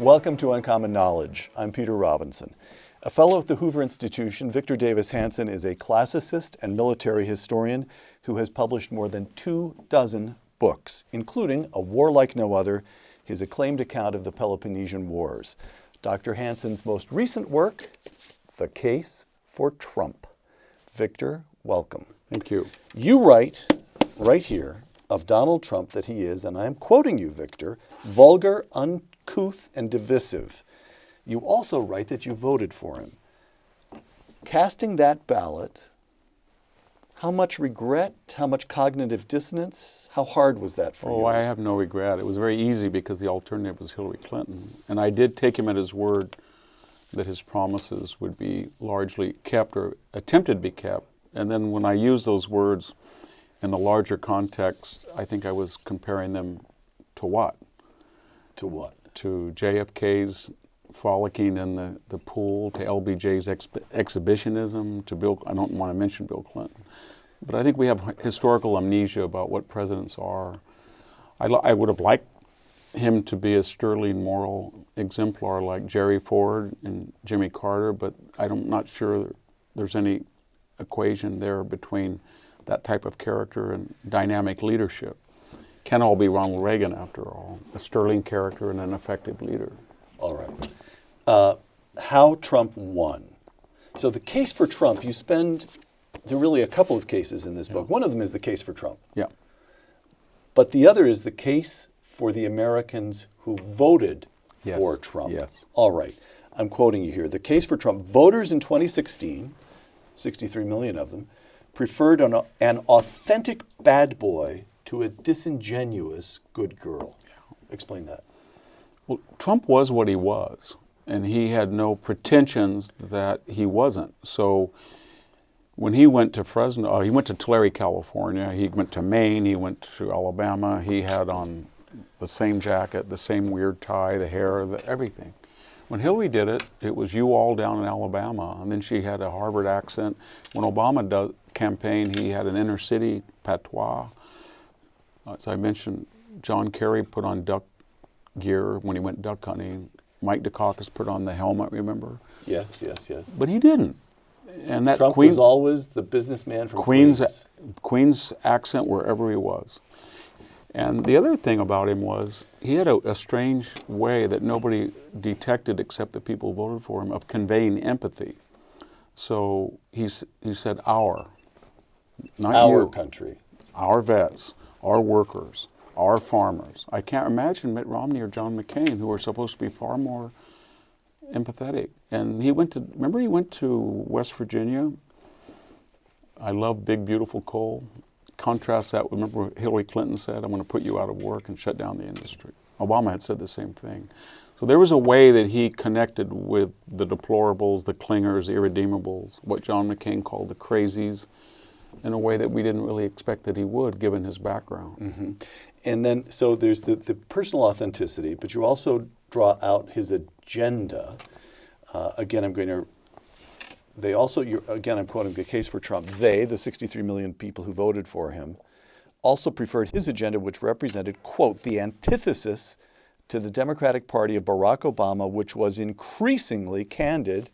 Welcome to Uncommon Knowledge. I'm Peter Robinson. A fellow at the Hoover Institution, Victor Davis Hanson is a classicist and military historian who has published more than 24 books, including A War Like No Other, his acclaimed account of the Peloponnesian Wars. Dr. Hanson's most recent work, The Case for Trump. Victor, welcome. Thank you. You write right here of Donald Trump that he is, and I am quoting you, Victor, vulgar, uncouth, and divisive. You also write that you voted for him. Casting that ballot, how much regret, how much cognitive dissonance, how hard was that for you? Oh, I have no regret. It was very easy because the alternative was Hillary Clinton. And I did take him at his word that his promises would be largely kept or attempted to be kept. And then when I used those words in the larger context, I think I was comparing them to what? To what? To JFK's frolicking in the pool, to LBJ's exhibitionism, to Bill, I don't want to mention Bill Clinton. But I think we have historical amnesia about what presidents are. I would have liked him to be a sterling moral exemplar like Jerry Ford and Jimmy Carter, but I'm not sure there's any equation there between that type of character and dynamic leadership. Can't all be Ronald Reagan, after all, a sterling character and an effective leader. All right. How Trump won. So the case for Trump, there are really a couple of cases in this book. One of them is the case for Trump. Yeah. But the other is the case for the Americans who voted Yes. for Trump. Yes. All right. I'm quoting you here. The case for Trump. Voters in 2016, 63 million of them, preferred an authentic bad boy to a disingenuous good girl. Yeah. Explain that. Well, Trump was what he was, and he had no pretensions that he wasn't. So when he went to Fresno, he went to Tulare, California, he went to Maine, he went to Alabama, he had on the same jacket, the same weird tie, the hair, everything. When Hillary did it, it was you all down in Alabama, and then she had a Harvard accent. When Obama campaigned, he had an inner city patois. As I mentioned, John Kerry put on duck gear when he went duck hunting. Mike Dukakis put on the helmet, remember? Yes, yes, yes. But he didn't. And that Trump was always the businessman from Queens. Queens accent wherever he was. And the other thing about him was he had a strange way that nobody detected except the people who voted for him of conveying empathy. So he said our, not Our you. country. Our vets, our workers, our farmers. I can't imagine Mitt Romney or John McCain, who are supposed to be far more empathetic. And he went to West Virginia. I love big, beautiful coal. Contrast that with, remember what Hillary Clinton said, I'm going to put you out of work and shut down the industry. Obama had said the same thing. So there was a way that he connected with the deplorables, the clingers, the irredeemables, what John McCain called the crazies, in a way that we didn't really expect that he would, given his background. Mm-hmm. And then, so there's the personal authenticity, but you also draw out his agenda. Again, I'm quoting the case for Trump. They, the 63 million people who voted for him, also preferred his agenda, which represented, quote, the antithesis to the Democratic Party of Barack Obama, which was increasingly candid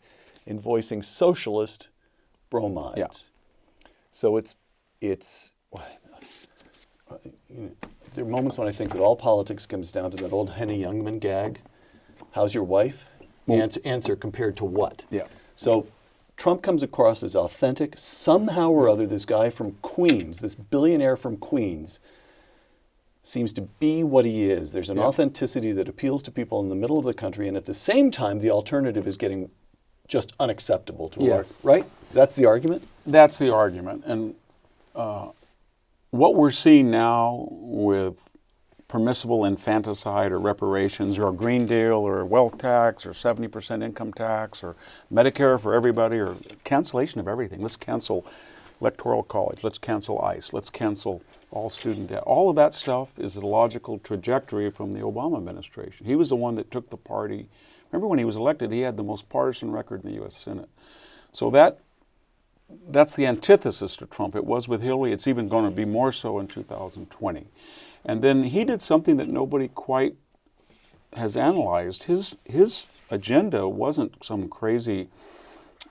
in voicing socialist bromides. Yeah. So it's there are moments when I think that all politics comes down to that old Henny Youngman gag. How's your wife? Answer compared to what? Yeah. So Trump comes across as authentic. Somehow or other, this guy from Queens, this billionaire from Queens, seems to be what he is. There's an authenticity that appeals to people in the middle of the country, and at the same time, the alternative is getting just unacceptable to us, right? That's the argument? That's the argument. And what we're seeing now with permissible infanticide or reparations or a Green Deal or a wealth tax or 70% income tax or Medicare for everybody or cancellation of everything. Let's cancel Electoral College. Let's cancel ICE. Let's cancel all student debt. All of that stuff is a logical trajectory from the Obama administration. He was the one that took the party. Remember when he was elected, he had the most partisan record in the U.S. Senate. So that's the antithesis to Trump. It was with Hillary. It's even going to be more so in 2020. And then he did something that nobody quite has analyzed, his agenda wasn't some crazy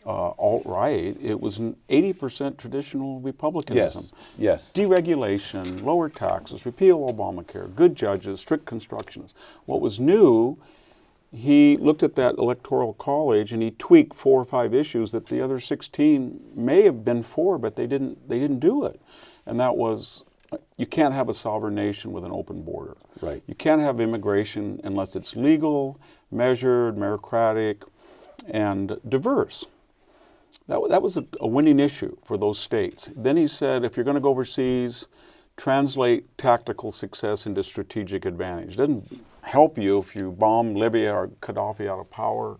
alt-right. It was 80% traditional republicanism. Yes. Deregulation, lower taxes, repeal Obamacare, good judges, strict constructionists. What was new, he looked at that electoral college and he tweaked 4 or 5 issues that the other 16 may have been for, but they didn't do it. And that was, you can't have a sovereign nation with an open border. Right. You can't have immigration unless it's legal, measured, meritocratic, and diverse. That was a winning issue for those states. Then he said, if you're going to go overseas, translate tactical success into strategic advantage. It doesn't help you if you bomb Libya or Gaddafi out of power,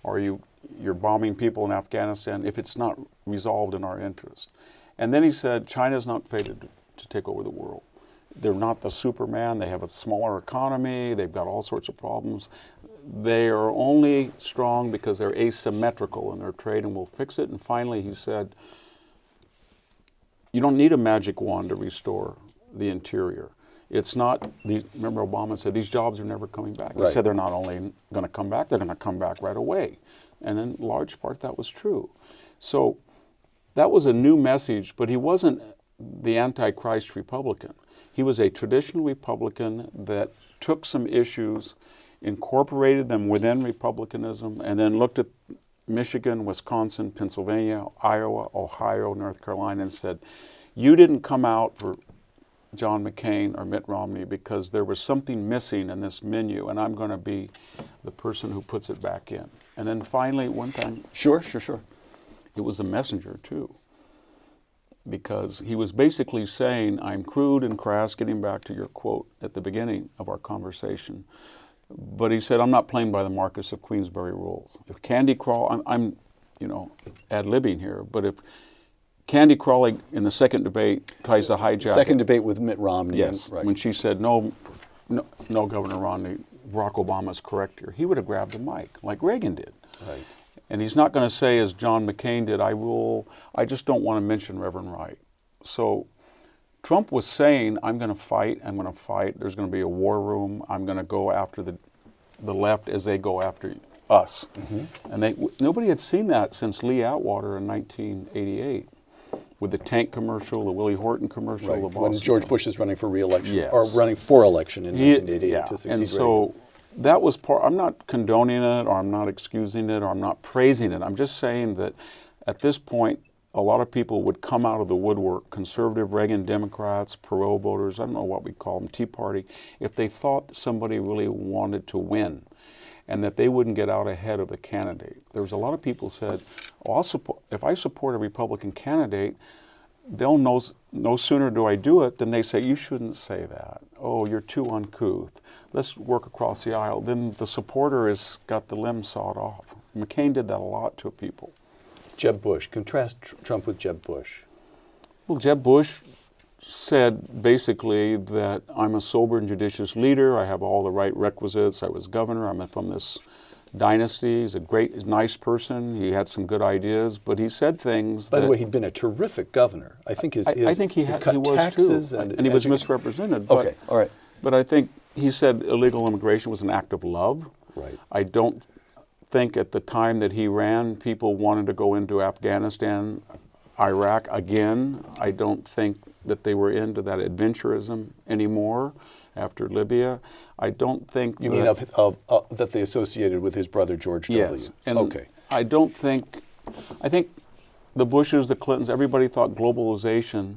or you're bombing people in Afghanistan if it's not resolved in our interest. And then he said, China's not fated to take over the world. They're not the Superman. They have a smaller economy. They've got all sorts of problems. They are only strong because they're asymmetrical in their trade, and we'll fix it. And finally, he said, you don't need a magic wand to restore the interior. It's not, remember Obama said, these jobs are never coming back. He said they're not only going to come back, they're going to come back right away. And in large part, that was true. So that was a new message, but he wasn't the Antichrist Republican. He was a traditional Republican that took some issues, incorporated them within Republicanism, and then looked at Michigan, Wisconsin, Pennsylvania, Iowa, Ohio, North Carolina, and said, you didn't come out for John McCain or Mitt Romney because there was something missing in this menu, and I'm going to be the person who puts it back in. And then finally, one time... Sure. It was a messenger, too, because he was basically saying, I'm crude and crass, getting back to your quote at the beginning of our conversation. But he said, I'm not playing by the Marquess of Queensberry rules. If Candy Crawl, I'm ad-libbing here, but if Candy Crawley in the second debate tries to hijack Second debate with Mitt Romney. Yes, when she said, no, Governor Romney, Barack Obama's correct here, he would have grabbed the mic, like Reagan did. Right. And he's not going to say, as John McCain did, I just don't want to mention Reverend Wright. So Trump was saying, I'm going to fight, there's going to be a war room, I'm going to go after the left as they go after us. Mm-hmm. And nobody had seen that since Lee Atwater in 1988, with the tank commercial, the Willie Horton commercial. Right. The When George Bush is running for re-election, yes. or running for election in 1988 to succeed And so Reagan. that was part, I'm not condoning it, or I'm not excusing it, or I'm not praising it. I'm just saying that at this point, a lot of people would come out of the woodwork, conservative Reagan Democrats, Perot voters, I don't know what we call them, Tea Party, if they thought somebody really wanted to win and that they wouldn't get out ahead of the candidate. There was a lot of people said, oh, if I support a Republican candidate, they'll know no sooner do I do it than they say, you shouldn't say that. Oh, you're too uncouth. Let's work across the aisle. Then the supporter has got the limb sawed off. McCain did that a lot to people. Jeb Bush. Contrast Trump with Jeb Bush. Well, Jeb Bush said basically that I'm a sober and judicious leader. I have all the right requisites. I was governor. I'm from this dynasty. He's a nice person. He had some good ideas, but he said things. By the way, he'd been a terrific governor. I think I think he was taxes too, and he was misrepresented. But, okay, all right. But I think he said illegal immigration was an act of love. Right. I don't think at the time that he ran, people wanted to go into Afghanistan, Iraq again. I don't think that they were into that adventurism anymore after Libya. I don't think you mean that they associated with his brother George W. Yes, and okay. I think the Bushes, the Clintons, everybody thought globalization,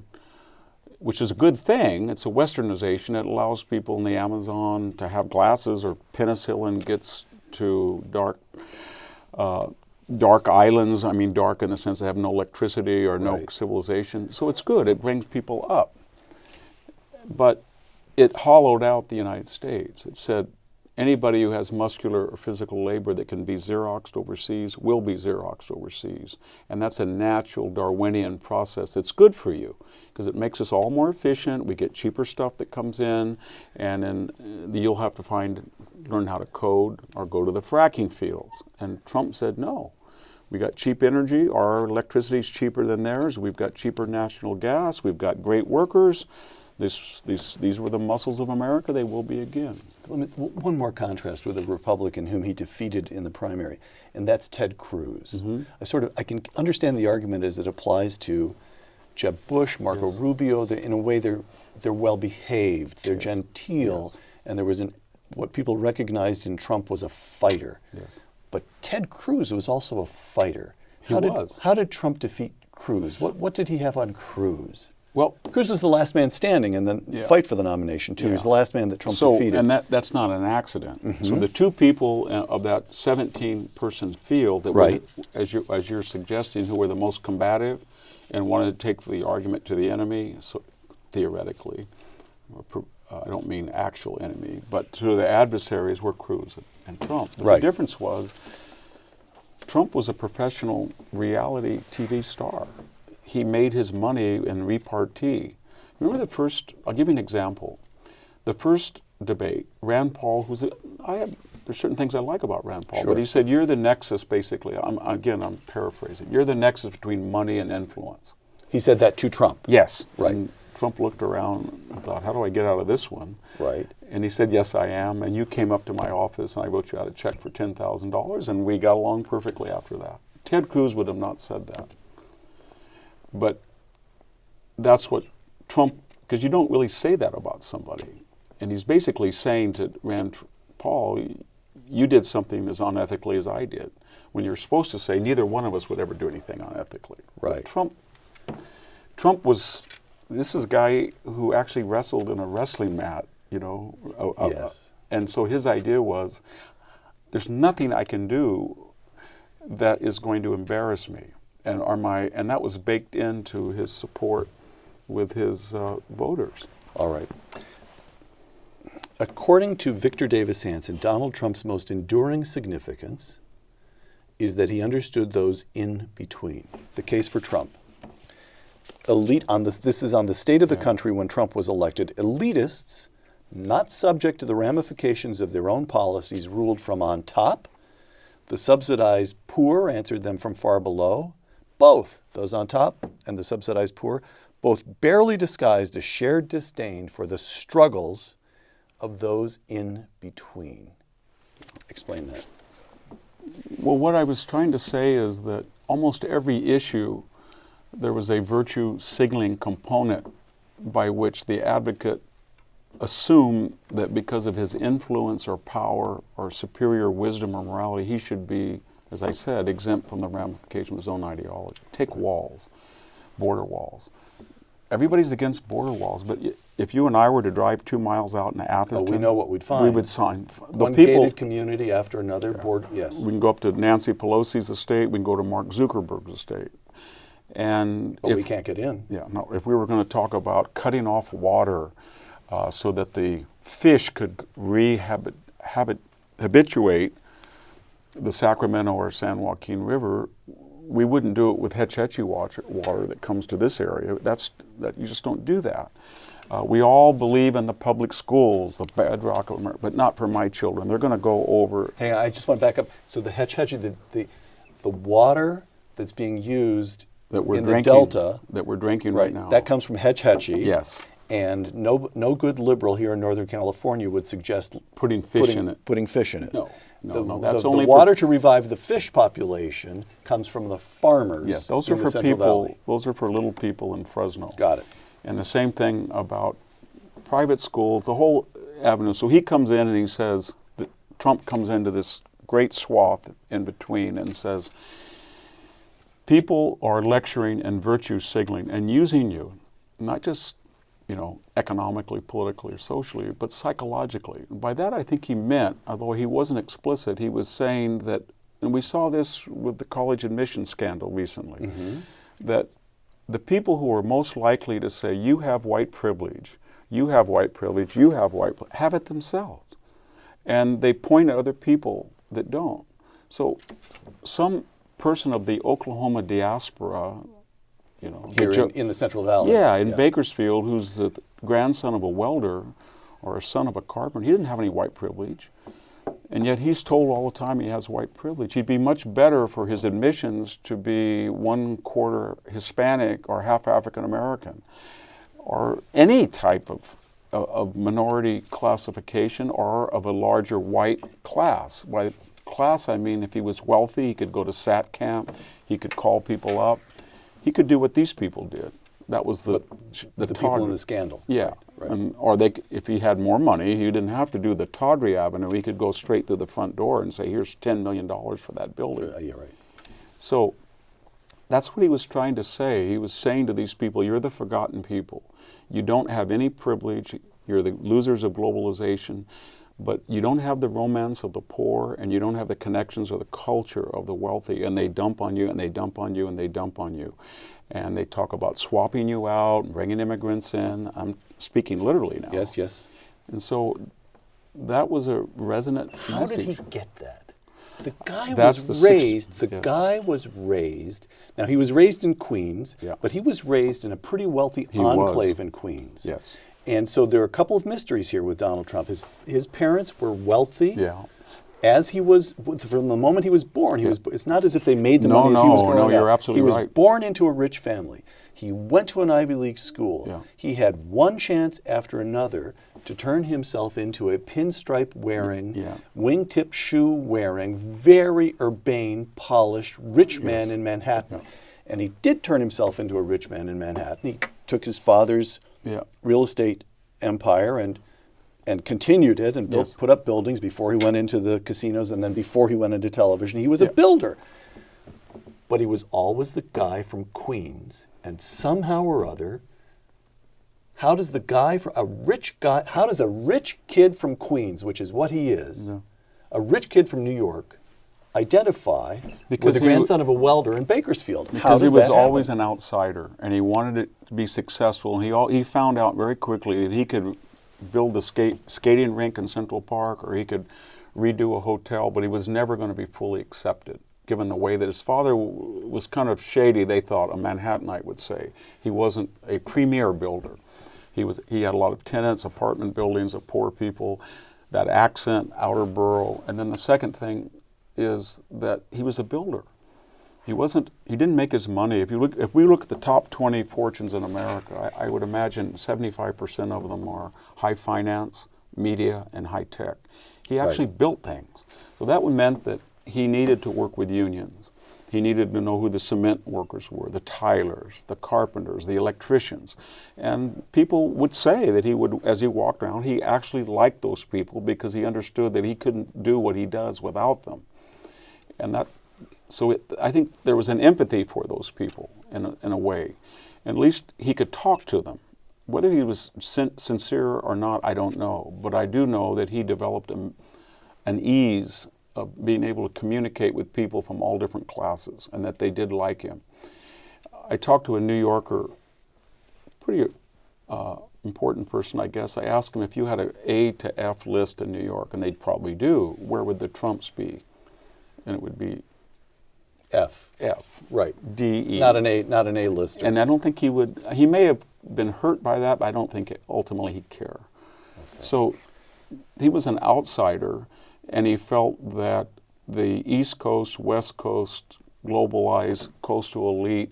which is a good thing. It's a westernization. It allows people in the Amazon to have glasses, or penicillin gets to dark islands. I mean, dark in the sense they have no electricity or no civilization. So it's good. It brings people up. But it hollowed out the United States. It said anybody who has muscular or physical labor that can be Xeroxed overseas will be Xeroxed overseas. And that's a natural Darwinian process. It's good for you because it makes us all more efficient. We get cheaper stuff that comes in, and then you'll have to learn how to code or go to the fracking fields. And Trump said no. We got cheap energy. Our electricity is cheaper than theirs. We've got cheaper national gas. We've got great workers. These were the muscles of America. They will be again. One more contrast with a Republican whom he defeated in the primary, and that's Ted Cruz. I can understand the argument as it applies to Jeb Bush, Marco Rubio. In a way, they're well behaved, they're genteel, and there was what people recognized in Trump was a fighter. But Ted Cruz was also a fighter. How did Trump defeat Cruz? What did he have on Cruz? Well, Cruz was the last man standing and then fight for the nomination too. He was the last man that Trump defeated. And that's not an accident. So the two people of that 17-person field that were, as you're suggesting, who were the most combative and wanted to take the argument to the enemy, so theoretically, I don't mean actual enemy, but to the adversaries were Cruz and Trump. But the difference was Trump was a professional reality TV star. He made his money in repartee. Remember I'll give you an example. The first debate, Rand Paul, there's certain things I like about Rand Paul, but he said, you're the nexus, basically. I'm paraphrasing. You're the nexus between money and influence. He said that to Trump? Yes. Right. And Trump looked around and thought, how do I get out of this one? Right. And he said, yes, I am. And you came up to my office and I wrote you out a check for $10,000 and we got along perfectly after that. Ted Cruz would have not said that. But that's what Trump, because you don't really say that about somebody. And he's basically saying to Rand Paul, you did something as unethically as I did. When you're supposed to say neither one of us would ever do anything unethically. Right. But Trump was, this is a guy who actually wrestled in a wrestling mat, Yes. And so his idea was, there's nothing I can do that is going to embarrass me. And that was baked into his support with his voters. All right. According to Victor Davis Hanson, Donald Trump's most enduring significance is that he understood those in between. The case for Trump. This is on the state of the country when Trump was elected. Elitists, not subject to the ramifications of their own policies, ruled from on top. The subsidized poor answered them from far below. Both, those on top and the subsidized poor, both barely disguised a shared disdain for the struggles of those in between. Explain that. Well, what I was trying to say is that almost every issue, there was a virtue signaling component by which the advocate assumed that because of his influence or power or superior wisdom or morality, he should be, as I said, exempt from the ramifications of his own ideology. Take walls, border walls. Everybody's against border walls, but if you and I were to drive 2 miles out in Atherton, we know what we'd find. We would sign. One gated community after another. Yes. We can go up to Nancy Pelosi's estate. We can go to Mark Zuckerberg's estate. But we can't get in. Yeah. No. If we were going to talk about cutting off water so that the fish could habituate the Sacramento or San Joaquin River, we wouldn't do it with Hetch Hetchy water that comes to this area. You just don't do that. We all believe in the public schools, the bedrock of America, but not for my children. They're going to go over. Hang on, I just want to back up. So the Hetch Hetchy, the water that's being used in the Delta, that we're drinking right now, that comes from Hetch Hetchy. Yes. And no good liberal here in Northern California would suggest putting fish in it. Putting fish in it. No. That's only the water to revive the fish population comes from the farmers. Yes, those are for people. Those are for little people in Fresno. Got it. And the same thing about private schools, the whole avenue. So he comes in and he says that Trump comes into this great swath in between and says, people are lecturing and virtue signaling and using you, not just economically, politically, or socially, but psychologically. And by that I think he meant, although he wasn't explicit, he was saying that, and we saw this with the college admission scandal recently, that the people who are most likely to say, you have white privilege, you have white privilege, you have white privilege, have it themselves. And they point at other people that don't. So some person of the Oklahoma diaspora, here in the Central Valley. Yeah, in Bakersfield, who's the grandson of a welder or a son of a carpenter. He didn't have any white privilege. And yet he's told all the time he has white privilege. He'd be much better for his admissions to be 1/4 Hispanic or half African American. or any type of minority classification or of a larger white class. By class, I mean if he was wealthy, he could go to SAT camp, he could call people up, he could do what these people did. That was the people in the scandal. Yeah. Right. Or if he had more money, he didn't have to do the Tawdry Avenue. He could go straight through the front door and say, here's $10 million for that building. Yeah, right. So that's what he was trying to say. He was saying to these people, you're the forgotten people. You don't have any privilege. You're the losers of globalization. But you don't have the romance of the poor, and you don't have the connections or the culture of the wealthy. And they dump on you, and they dump on you, and they dump on you. And they talk about swapping you out, bringing immigrants in. I'm speaking literally now. Yes, yes. And so that was a resonant How message. did he get that? The guy That's was the raised, sixth- yeah. guy was raised, now he was raised in Queens, Yeah. but he was raised in a pretty wealthy He was. enclave in Queens. Yes. And so there are a couple of mysteries here with Donald Trump. His parents were wealthy. Yeah. As he was, from the moment he was born, it's not as if they made the No, money as he was growing no, up. you're absolutely He was right. born into a rich family. He went to an Ivy League school. Yeah. He had one chance after another to turn himself into a pinstripe wearing, Yeah. wingtip shoe wearing, very urbane, polished, rich man in Manhattan. Yeah. And he did turn himself into a rich man in Manhattan. He took his father's Yeah. real estate empire and continued it and Yes. put up buildings before he went into the casinos and then before he went into television. He was Yeah. a builder. But he was always the guy from Queens. And somehow or other, how does a rich kid from Queens, which is what he is, Yeah. a rich kid from New York, identify Because with the he grandson of a welder in Bakersfield? How Because he does was that always happen? an outsider, and he wanted it to be successful. And he found out very quickly that he could build a skating rink in Central Park, or he could redo a hotel, but he was never going to be fully accepted, given the way that his father was kind of shady, they thought, a Manhattanite would say. He wasn't a premier builder. He had a lot of tenants, apartment buildings of poor people, that accent, outer borough. And then the second thing is that he was a builder. He didn't make his money. If we look at the top 20 fortunes in America, I would imagine 75% of them are high finance, media, and high tech. He actually built things. So that meant that he needed to work with unions. He needed to know who the cement workers were, the tilers, the carpenters, the electricians. And people would say that he would, as he walked around, he actually liked those people because he understood that he couldn't do what he does without them. And I think there was an empathy for those people in a way. At least he could talk to them. Whether he was sincere or not, I don't know. But I do know that he developed an ease of being able to communicate with people from all different classes, and that they did like him. I talked to a New Yorker, pretty important person, I guess. I asked him, if you had an A to F list in New York, and they'd probably do, where would the Trumps be? And it would be F. Right. D, E. Not an A lister. And I don't think he may have been hurt by that, but I don't think ultimately he'd care. Okay. So he was an outsider, and he felt that the East Coast, West Coast, globalized coastal elite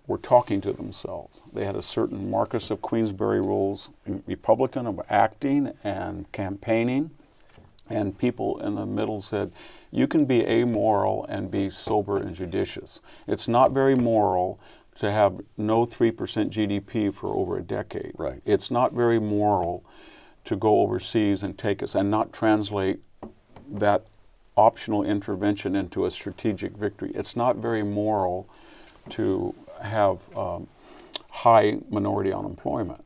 were talking to themselves. They had a certain Marquess of Queensberry rules, Republican of acting and campaigning, and people in the middle said, you can be amoral and be sober and judicious. It's not very moral to have no 3% GDP for over a decade. Right. It's not very moral to go overseas and take us and not translate that optional intervention into a strategic victory. It's not very moral to have high minority unemployment.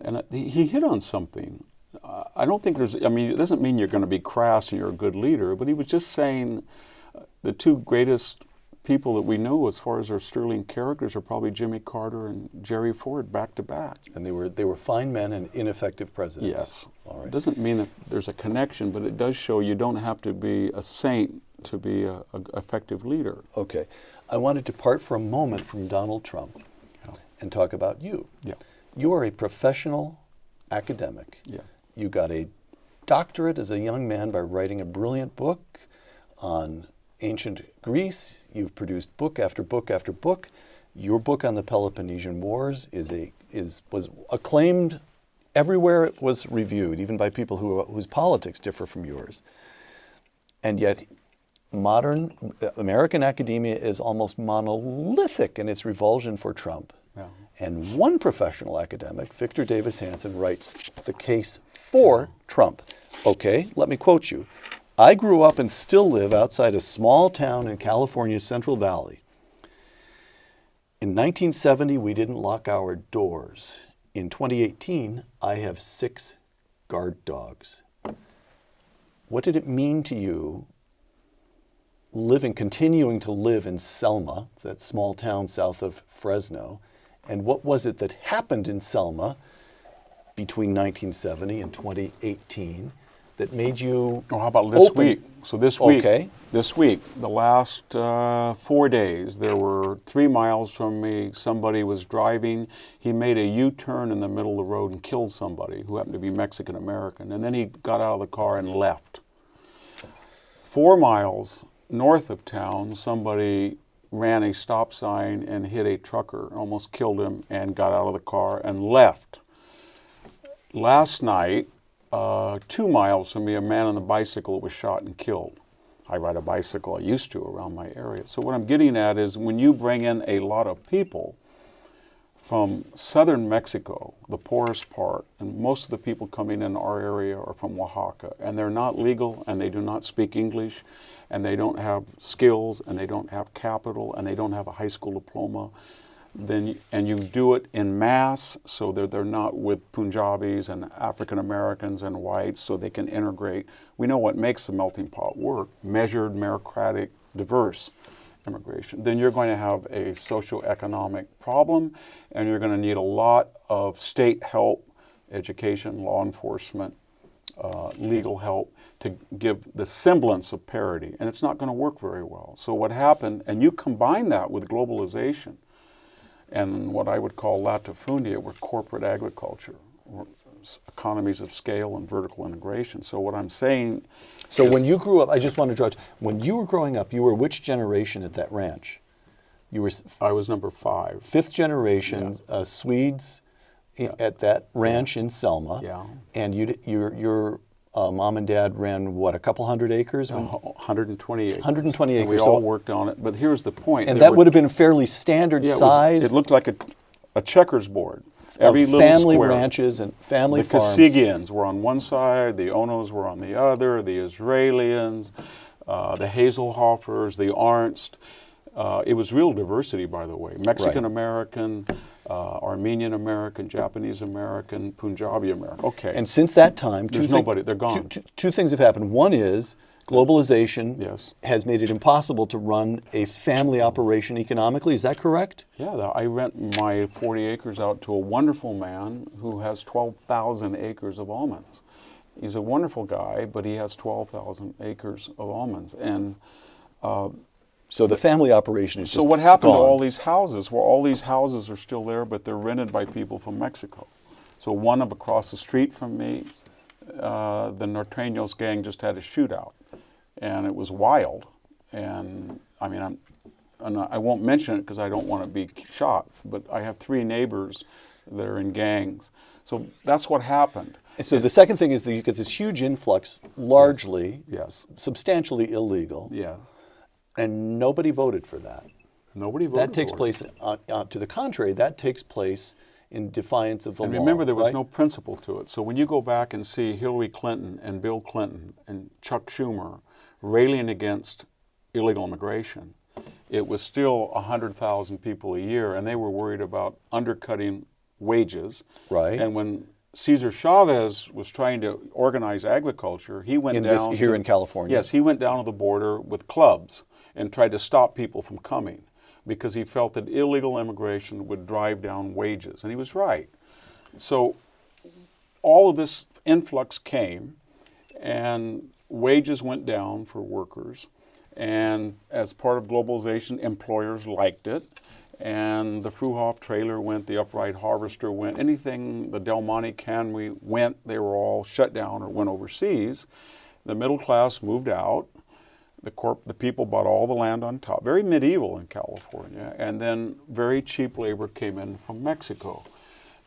And he hit on something. I don't think it doesn't mean you're going to be crass and you're a good leader, but he was just saying the two greatest people that we know as far as our sterling characters are probably Jimmy Carter and Jerry Ford back to back. And they were fine men and ineffective presidents. Yes. All right. It doesn't mean that there's a connection, but it does show you don't have to be a saint to be an effective leader. Okay. I wanted to part for a moment from Donald Trump and talk about you. Yeah. You are a professional academic. Yes. You got a doctorate as a young man by writing a brilliant book on ancient Greece. You've produced book after book after book. Your book on the Peloponnesian Wars is was acclaimed everywhere it was reviewed, even by people whose politics differ from yours. And yet, modern American academia is almost monolithic in its revulsion for Trump. Yeah. And one professional academic, Victor Davis Hanson, writes the case for Trump. Okay, let me quote you. I grew up and still live outside a small town in California's Central Valley. In 1970, we didn't lock our doors. In 2018, I have 6 guard dogs. What did it mean to you continuing to live in Selma, that small town south of Fresno, and what was it that happened in Selma between 1970 and 2018 that made you How about this open? week? So this week, Okay. this week, the last 4 days, there were 3 miles from me, somebody was driving. He made a U-turn in the middle of the road and killed somebody who happened to be Mexican-American. And then he got out of the car and left. 4 miles north of town, somebody ran a stop sign and hit a trucker, almost killed him, and got out of the car and left. Last night, 2 miles from me, a man on a bicycle was shot and killed. I ride a bicycle, I used to, around my area. So what I'm getting at is when you bring in a lot of people from southern Mexico, the poorest part, and most of the people coming in our area are from Oaxaca, and they're not legal, and they do not speak English, and they don't have skills, and they don't have capital, and they don't have a high school diploma, and you do it in mass, so that they're not with Punjabis and African Americans and whites, so they can integrate. We know what makes the melting pot work: measured, meritocratic, diverse immigration. Then you're going to have a socioeconomic problem, and you're going to need a lot of state help, education, law enforcement, legal help to give the semblance of parity, and it's not going to work very well. So what happened, and you combine that with globalization and what I would call latifundia, or corporate agriculture, or economies of scale and vertical integration. So what I'm saying So when you grew up, I just want to draw, when you were growing up, you were which generation at that ranch? You were I was number 5. 5th generation Swedes at that ranch in Selma. Yeah. And your mom and dad ran, what, a couple hundred acres? 128. 120 And we acres. all worked on it. But here's the point. And There that were- would have been fairly standard yeah, size it looked like a checkers board. of Every little family square. ranches and family The farms. Kasigians were on one side, the Onos were on the other, the Israelians, the Hazelhoffers, the Arnst. It was real diversity, by the way. Mexican-American, Armenian-American, Japanese-American, Punjabi-American. Okay. And since that time, There's nobody. They're gone. Two things have happened. One is globalization Yes. has made it impossible to run a family operation economically. Is that correct? Yeah, I rent my 40 acres out to a wonderful man who has 12,000 acres of almonds. He's a wonderful guy, but he has 12,000 acres of almonds. And So the family operation is just so what happened gone. to all these houses? Well, all these houses are still there, but they're rented by people from Mexico. So one of across the street from me, the Norteños gang just had a shootout, and it was wild. And I mean, I won't mention it because I don't want to be shot, but I have 3 neighbors that are in gangs. So that's what happened. So the second thing is that you get this huge influx, largely, Yes. substantially illegal, Yeah. and nobody voted for that. Nobody voted That takes for it. place, to the contrary, that takes place in defiance of the And law. remember, there was right? no principle to it. So when you go back and see Hillary Clinton and Bill Clinton and Chuck Schumer railing against illegal immigration, it was still 100,000 people a year, and they were worried about undercutting wages. Right. And when Cesar Chavez was trying to organize agriculture, he went down here in California. Yes, he went down to the border with clubs and tried to stop people from coming because he felt that illegal immigration would drive down wages, and he was right. So all of this influx came, and wages went down for workers, and as part of globalization, employers liked it, and the Fruhoff trailer went, the Upright Harvester went, anything, the Del Monte Cannery went, they were all shut down or went overseas. The middle class moved out. The people bought all the land on top, very medieval in California, and then very cheap labor came in from Mexico.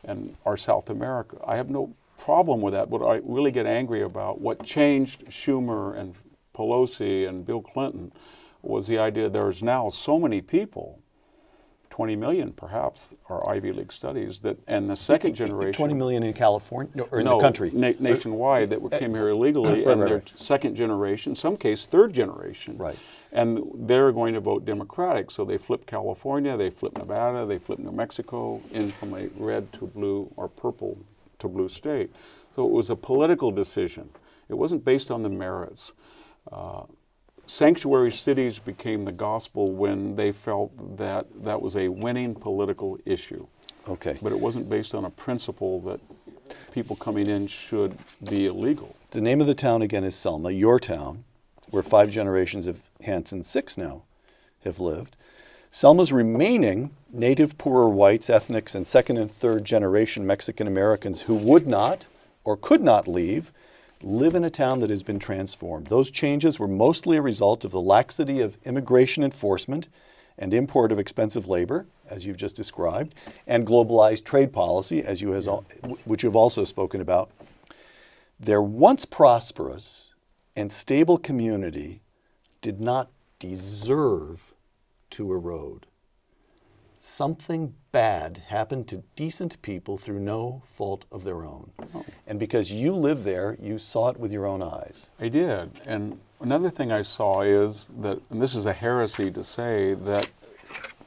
and our South America. I have no problem with that. What I really get angry about, what changed Schumer and Pelosi and Bill Clinton, was the idea there's now so many people, 20 million perhaps, are Ivy League studies, that, and the second generation. 20 million in California, or in the country? Nationwide, that came here illegally, right, and they're right. second generation, in some case third generation. Right. And they're going to vote Democratic, so they flip California, they flip Nevada, they flip New Mexico, in from a red to blue or purple to blue state. So it was a political decision. It wasn't based on the merits. Sanctuary cities became the gospel when they felt that that was a winning political issue. Okay. But it wasn't based on a principle that people coming in should be illegal. The name of the town again is Selma, your town, where 5 generations of Hanson, 6 now, have lived. Selma's remaining native poorer whites, ethnics, and second and third generation Mexican Americans who would not or could not leave live in a town that has been transformed. Those changes were mostly a result of the laxity of immigration enforcement and import of expensive labor, as you've just described, and globalized trade policy, as you has, which you've also spoken about. Their once prosperous and stable community did not deserve to erode. Something bad happened to decent people through no fault of their own. Oh. And because you live there, you saw it with your own eyes. I did. And another thing I saw is that, and this is a heresy to say, that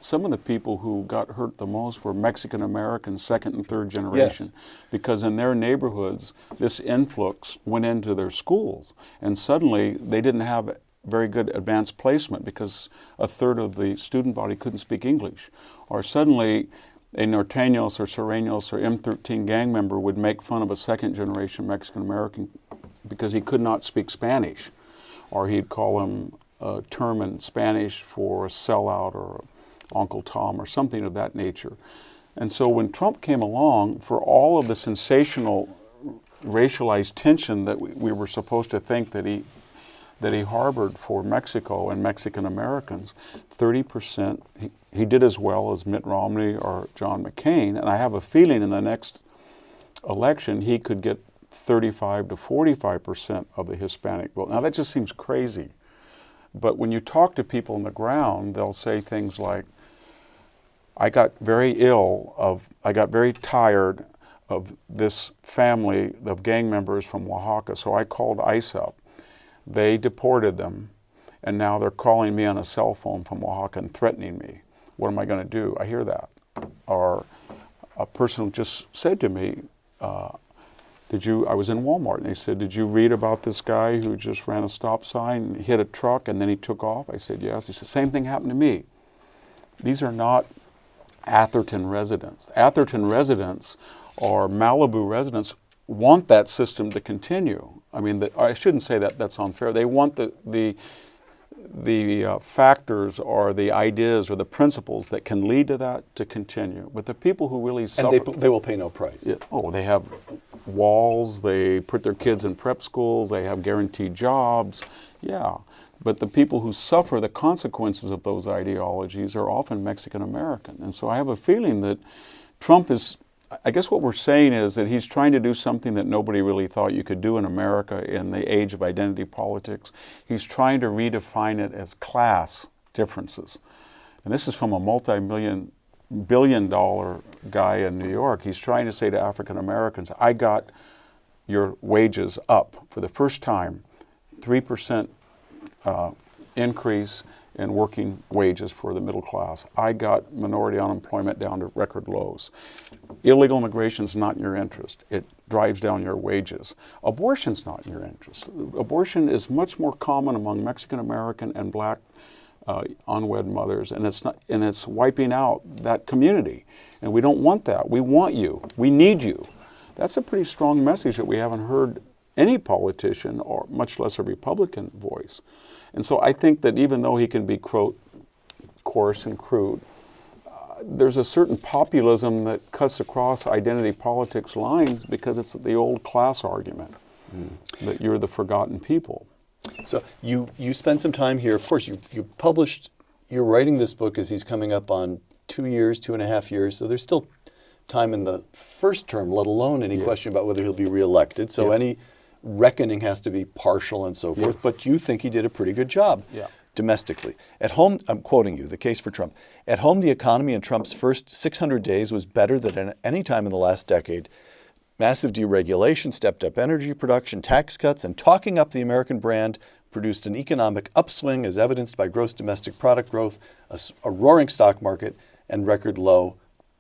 some of the people who got hurt the most were Mexican Americans, second and third generation, yes. Because in their neighborhoods, this influx went into their schools, and suddenly they didn't have very good advanced placement because a third of the student body couldn't speak English. Or suddenly a Norteños or Sureños or M13 gang member would make fun of a second generation Mexican American because he could not speak Spanish, or he'd call him a term in Spanish for a sellout or Uncle Tom or something of that nature. And so when Trump came along, for all of the sensational racialized tension that we were supposed to think that he harbored for Mexico and Mexican Americans, 30%, he did as well as Mitt Romney or John McCain, and I have a feeling in the next election he could get 35 to 45% of the Hispanic vote. Now that just seems crazy, but when you talk to people on the ground, they'll say things like, I got very tired of this family of gang members from Oaxaca, so I called ICE up. They deported them, and now they're calling me on a cell phone from Oaxaca and threatening me. What am I going to do? I hear that. Or a person just said to me, I was in Walmart, and they said, did you read about this guy who just ran a stop sign, hit a truck, and then he took off? I said, yes. He said, same thing happened to me. These are not Atherton residents. Atherton residents or Malibu residents want that system to continue. I mean, I shouldn't say that, that's unfair. They want the factors or the ideas or the principles that can lead to that to continue. But the people who really suffer... And they will pay no price. Yeah, they have walls, they put their kids in prep schools, they have guaranteed jobs, yeah. But the people who suffer the consequences of those ideologies are often Mexican American. And so I have a feeling that Trump is, I guess what we're saying is that he's trying to do something that nobody really thought you could do in America in the age of identity politics. He's trying to redefine it as class differences. And this is from a multi-billion-dollar guy in New York. He's trying to say to African Americans, I got your wages up for the first time, 3% increase in working wages for the middle class. I got minority unemployment down to record lows. Illegal immigration is not in your interest. It drives down your wages. Abortion's not in your interest. Abortion is much more common among Mexican American and black unwed mothers, and it's wiping out that community. And we don't want that. We want you. We need you. That's a pretty strong message that we haven't heard any politician, or much less a Republican, voice. And so I think that even though he can be coarse and crude, there's a certain populism that cuts across identity politics lines because it's the old class argument, that you're the forgotten people. So you spent some time here. Of course, you're writing this book as he's coming up on 2.5 years, so there's still time in the first term, let alone any Yes. question about whether he'll be reelected. So Yes. any reckoning has to be partial and so forth. Yes. But you think he did a pretty good job Yeah. domestically. At home, I'm quoting you, the case for Trump. At home, the economy in Trump's first 600 days was better than at any time in the last decade. Massive deregulation, stepped up energy production, tax cuts, and talking up the American brand produced an economic upswing as evidenced by gross domestic product growth, a roaring stock market, and record low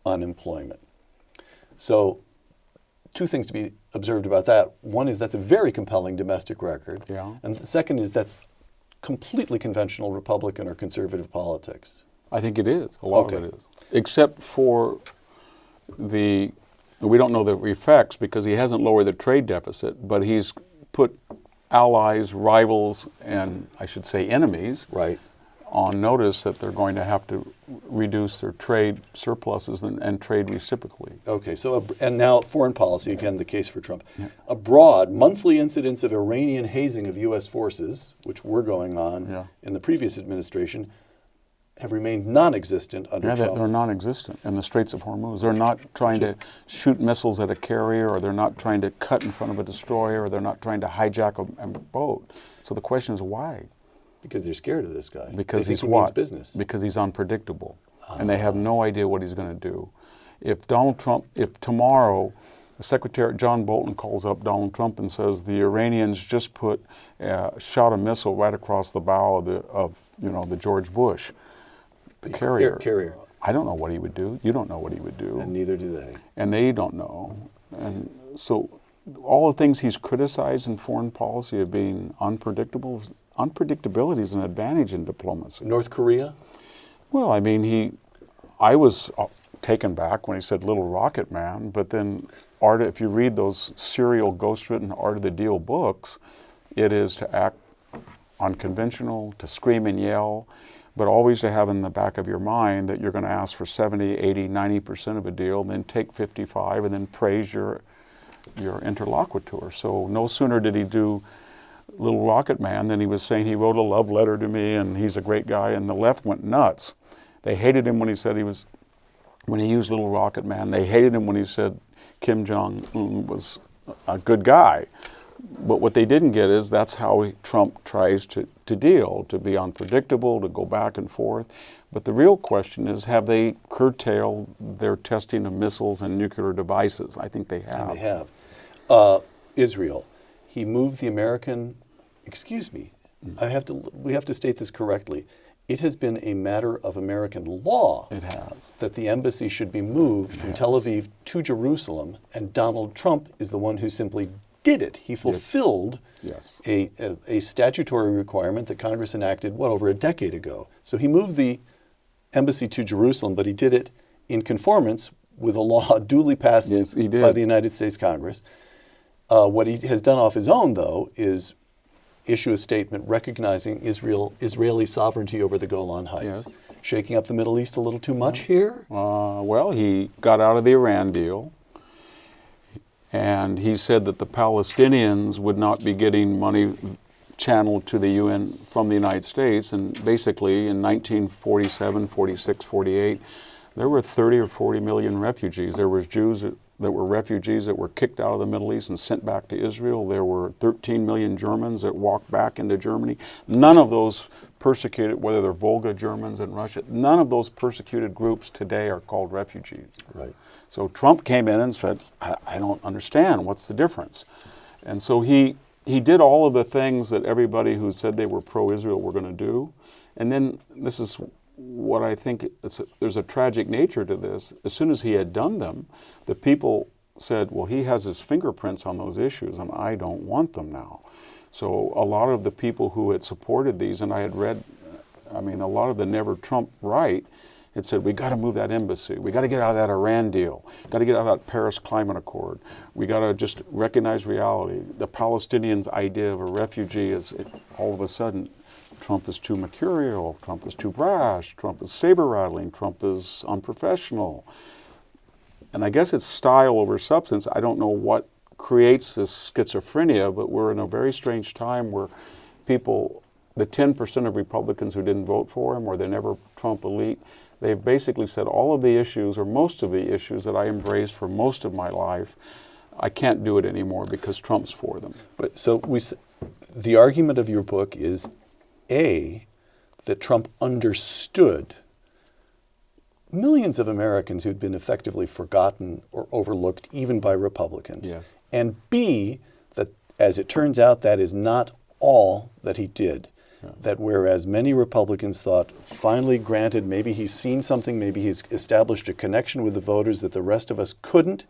unemployment. So, two things to be observed about that. One is that's a very compelling domestic record. Yeah. And the second is that's completely conventional Republican or conservative politics. I think it is. A lot Okay. of it is. Except for we don't know the effects because he hasn't lowered the trade deficit, but he's put allies, rivals, and I should say enemies Right. on notice that they're going to have to reduce their trade surpluses and trade reciprocally. Okay, so, and now foreign policy, again, the case for Trump. Abroad, monthly incidents of Iranian hazing of U.S. forces, which were going on in the previous administration, have remained non-existent under Yeah, Trump. they're non-existent in the Straits of Hormuz. They're not trying to shoot missiles at a carrier, or they're not trying to cut in front of a destroyer, or they're not trying to hijack a boat. So the question is why? Because they're scared of this guy. Because they he's think he means what? business. Because he's unpredictable, and they have no idea what he's going to do. If Donald Trump, if tomorrow, Secretary John Bolton calls up Donald Trump and says the Iranians just shot a missile right across the bow of the George Bush, the carrier. I don't know what he would do. You don't know what he would do. And neither do they. And they don't know. And so all the things he's criticized in foreign policy of being unpredictable, unpredictability is an advantage in diplomacy. North Korea? Well, I mean, I was taken back when he said Little Rocket Man, but then if you read those serial ghost-written Art of the Deal books, it is to act unconventional, to scream and yell, but always to have in the back of your mind that you're going to ask for 70, 80, 90% of a deal, then take 55, and then praise your interlocutor. So no sooner did he do Little Rocket Man than he was saying he wrote a love letter to me and he's a great guy, and the left went nuts. They hated him when he said when he used Little Rocket Man. They hated him when he said Kim Jong-un was a good guy. But what they didn't get is that's how Trump tries to deal, to be unpredictable, to go back and forth. But the real question is, have they curtailed their testing of missiles and nuclear devices? I think they have. And they have. Israel. He moved the American, we have to state this correctly. It has been a matter of American law It has. that the embassy should be moved from Tel Aviv to Jerusalem, and Donald Trump is the one who simply did it. He fulfilled a statutory requirement that Congress enacted, over a decade ago. So he moved the embassy to Jerusalem, but he did it in conformance with a law duly passed by the United States Congress. What he has done off his own, though, is issue a statement recognizing Israeli sovereignty over the Golan Heights. Yes. Shaking up the Middle East a little too much here? Well, he got out of the Iran deal. And he said that the Palestinians would not be getting money channeled to the UN from the United States. And basically in 1947, 46, 48, there were 30 or 40 million refugees. There was Jews that were refugees that were kicked out of the Middle East and sent back to Israel. There were 13 million Germans that walked back into Germany. None of those persecuted, whether they're Volga Germans in Russia, none of those persecuted groups today are called refugees. Right. So Trump came in and said, I don't understand, what's the difference? And so he did all of the things that everybody who said they were pro-Israel were going to do. And then this is what I think, there's a tragic nature to this. As soon as he had done them, the people said, well, he has his fingerprints on those issues and I don't want them now. So a lot of the people who had supported these, and I had read, a lot of the Never Trump right, had said, we got to move that embassy. We got to get out of that Iran deal. Got to get out of that Paris Climate Accord. We got to just recognize reality. The Palestinians' idea of a refugee is all of a sudden, Trump is too mercurial, Trump is too brash, Trump is saber-rattling, Trump is unprofessional. And I guess it's style over substance. I don't know what creates this schizophrenia, but we're in a very strange time where people, the 10% of Republicans who didn't vote for him or the Never Trump elite, They've basically said all of the issues, or most of the issues that I embraced for most of my life, I can't do it anymore because Trump's for them. But so the argument of your book is, A, that Trump understood millions of Americans who'd been effectively forgotten or overlooked even by Republicans. Yes. And B, that as it turns out, that is not all that he did. Yeah. That whereas many Republicans thought, finally granted, maybe he's seen something, maybe he's established a connection with the voters that the rest of us couldn't,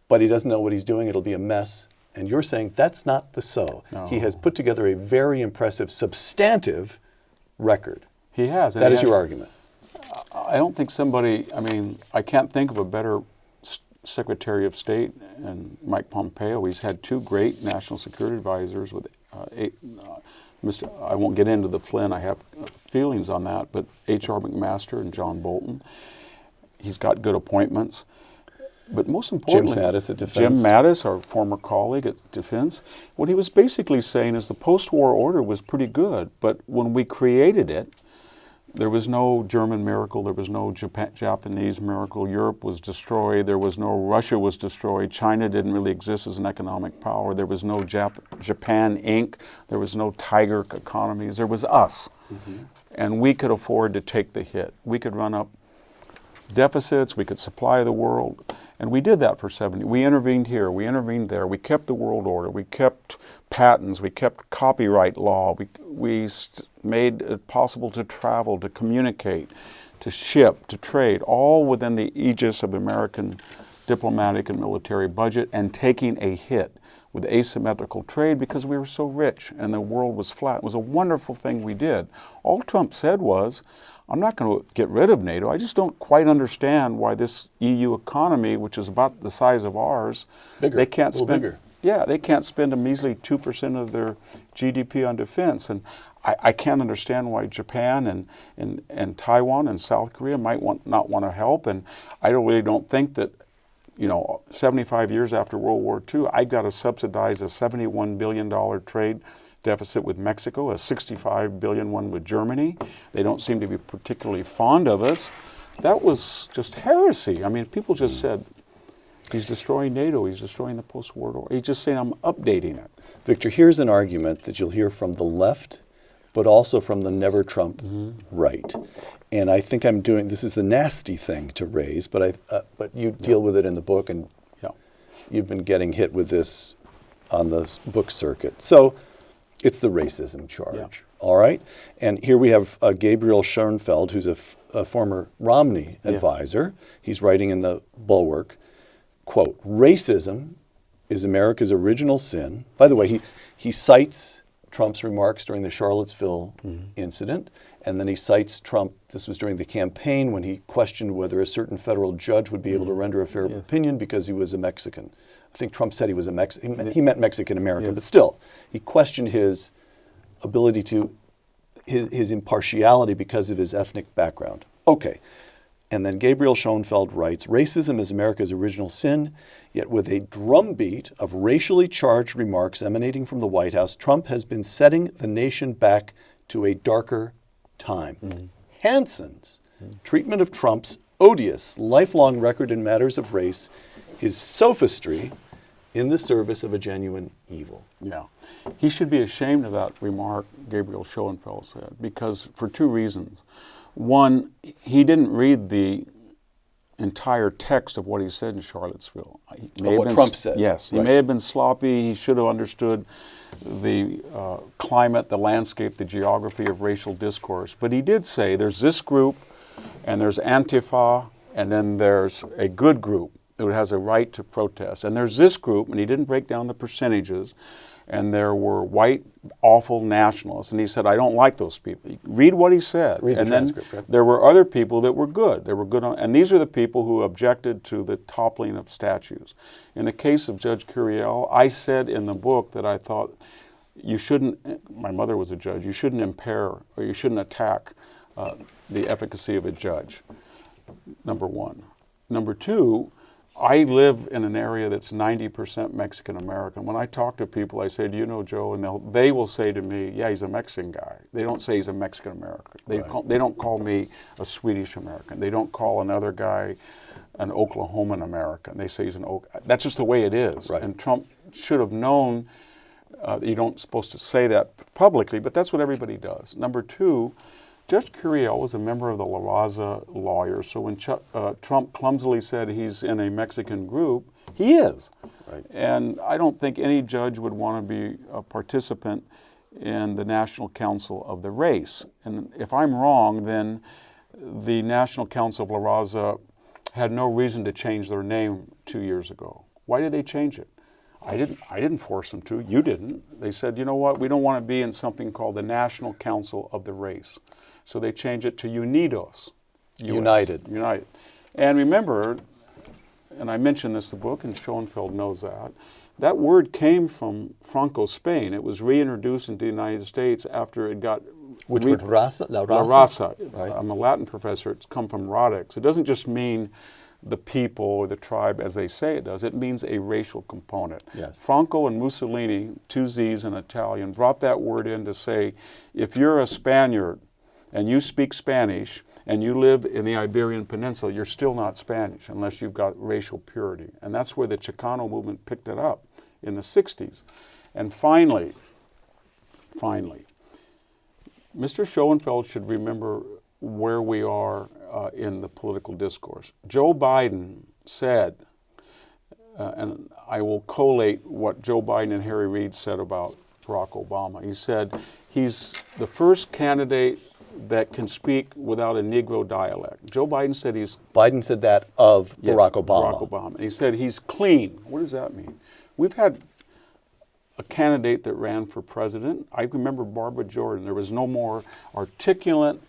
but he doesn't know what he's doing, it'll be a mess. And you're saying that's not the so. No. He has put together a very impressive, substantive record. He has. That is your argument. I don't think somebody, I mean, I can't think of a better Secretary of State and Mike Pompeo. He's had two great national security advisors with I won't get into the Flynn, I have feelings on that, but H.R. McMaster and John Bolton. He's got good appointments. But most importantly, Jim Mattis at Defense. Jim Mattis, our former colleague at Defense, what he was basically saying is the post-war order was pretty good, but when we created it, there was no German miracle, there was no Japanese miracle, Europe was destroyed, there was no Russia was destroyed, China didn't really exist as an economic power, there was no Japan Inc., there was no tiger economies, there was us. Mm-hmm. And we could afford to take the hit. We could run up deficits, we could supply the world. And we did that for 70. We intervened here, we intervened there, we kept the world order, we kept patents, we kept copyright law, we made it possible to travel, to communicate, to ship, to trade, all within the aegis of American diplomatic and military budget, and taking a hit with asymmetrical trade because we were so rich and the world was flat. It was a wonderful thing we did. All Trump said was, I'm not going to get rid of NATO. I just don't quite understand why this EU economy, which is about the size of ours, they can't spend. Bigger. Yeah, they can't spend a measly 2% of their GDP on defense, and I can't understand why Japan and Taiwan and South Korea might not want to help. And I really don't think that, 75 years after World War II, I got to subsidize a $71 billion trade deficit with Mexico, a $65 billion one with Germany. They don't seem to be particularly fond of us. That was just heresy. I mean, people just said, he's destroying NATO, he's destroying the post-war order. He's just saying, I'm updating it. Victor, here's an argument that you'll hear from the left, but also from the never Trump right. And I think this is the nasty thing to raise, but you deal with it in the book, and you've been getting hit with this on the book circuit. So it's the racism charge, all right? And here we have Gabriel Schoenfeld, who's a former Romney advisor. He's writing in the Bulwark, quote, racism is America's original sin. By the way, he cites Trump's remarks during the Charlottesville incident, and then he cites Trump, this was during the campaign when he questioned whether a certain federal judge would be able to render a fair opinion because he was a Mexican. I think Trump said he was a Mexican, he meant Mexican-American, but still, he questioned his ability to, his impartiality because of his ethnic background. Okay. And then Gabriel Schoenfeld writes, racism is America's original sin, yet with a drumbeat of racially charged remarks emanating from the White House, Trump has been setting the nation back to a darker time. Hanson's treatment of Trump's odious, lifelong record in matters of race is sophistry in the service of a genuine evil. Yeah. He should be ashamed of that remark Gabriel Schoenfeld said, because for two reasons. One, he didn't read the entire text of what he said in Charlottesville. Trump said. Yes. He may have been sloppy. He should have understood the climate, the landscape, the geography of racial discourse. But he did say there's this group, and there's Antifa, and then there's a good group that has a right to protest. And there's this group, and he didn't break down the percentages, and there were white, awful nationalists. And he said, I don't like those people. Read what he said. Read the transcript. Then there were other people that were good. They were good and these are the people who objected to the toppling of statues. In the case of Judge Curiel, I said in the book that I thought you shouldn't, my mother was a judge, you shouldn't impair or you shouldn't attack the efficacy of a judge, number one. Number two, I live in an area that's 90% Mexican American. When I talk to people, I say, "Do you know Joe?" And they will say to me, "Yeah, he's a Mexican guy." They don't say he's a Mexican American. They don't call me a Swedish American. They don't call another guy an Oklahoman American. They say he's that's just the way it is. Right. And Trump should have known that you don't supposed to say that publicly, but that's what everybody does. Number two, Judge Curiel was a member of the La Raza lawyers, so when Trump clumsily said he's in a Mexican group, he is. Right. And I don't think any judge would want to be a participant in the National Council of the Race. And if I'm wrong, then the National Council of La Raza had no reason to change their name 2 years ago. Why did they change it? I didn't force them to. You didn't. They said, you know what? We don't want to be in something called the National Council of the Race. So they changed it to Unidos. United. United. And remember, and I mentioned this in the book, and Schoenfeld knows that, that word came from Franco, Spain. It was reintroduced into the United States after it got... Which word? Raza? La La Raza? Raza. Right. I'm a Latin professor. It's come from radix. It doesn't just mean the people or the tribe as they say it does. It means a racial component. Yes. Franco and Mussolini, two Z's in Italian, brought that word in to say, if you're a Spaniard and you speak Spanish and you live in the Iberian Peninsula, you're still not Spanish unless you've got racial purity. And that's where the Chicano movement picked it up in the 60s. And finally, Mr. Schoenfeld should remember where we are in the political discourse. Joe Biden said, and I will collate what Joe Biden and Harry Reid said about Barack Obama. He said he's the first candidate that can speak without a Negro dialect. Joe Biden said Biden said that of Barack Obama. Barack Obama. He said he's clean. What does that mean? We've had a candidate that ran for president. I remember Barbara Jordan. There was no more articulate,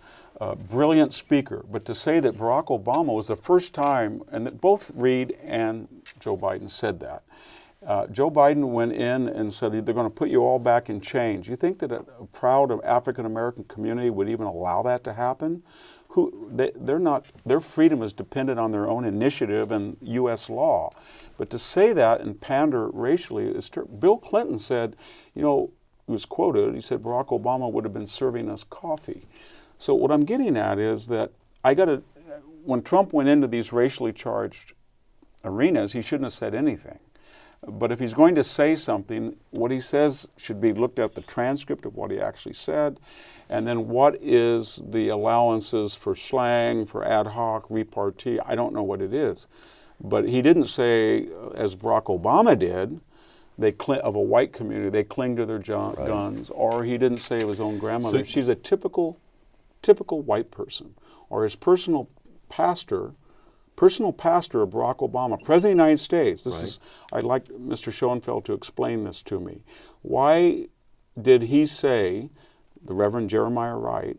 brilliant speaker. But to say that Barack Obama was the first time, and that both Reid and Joe Biden said that. Joe Biden went in and said they're going to put you all back in chains. You think that a proud African-American community would even allow that to happen? Their freedom is dependent on their own initiative and U.S. law. But to say that and pander racially is Bill Clinton said, he was quoted, he said Barack Obama would have been serving us coffee. So what I'm getting at is that when Trump went into these racially charged arenas, he shouldn't have said anything. But if he's going to say something, what he says should be looked at the transcript of what he actually said, and then what is the allowances for slang, for ad hoc, repartee. I don't know what it is. But he didn't say, as Barack Obama did, of a white community, they cling to their guns, or he didn't say of his own grandmother, she's a typical white person, or his personal pastor of Barack Obama, President of the United States. I'd like Mr. Schoenfeld to explain this to me. Why did he say, the Reverend Jeremiah Wright,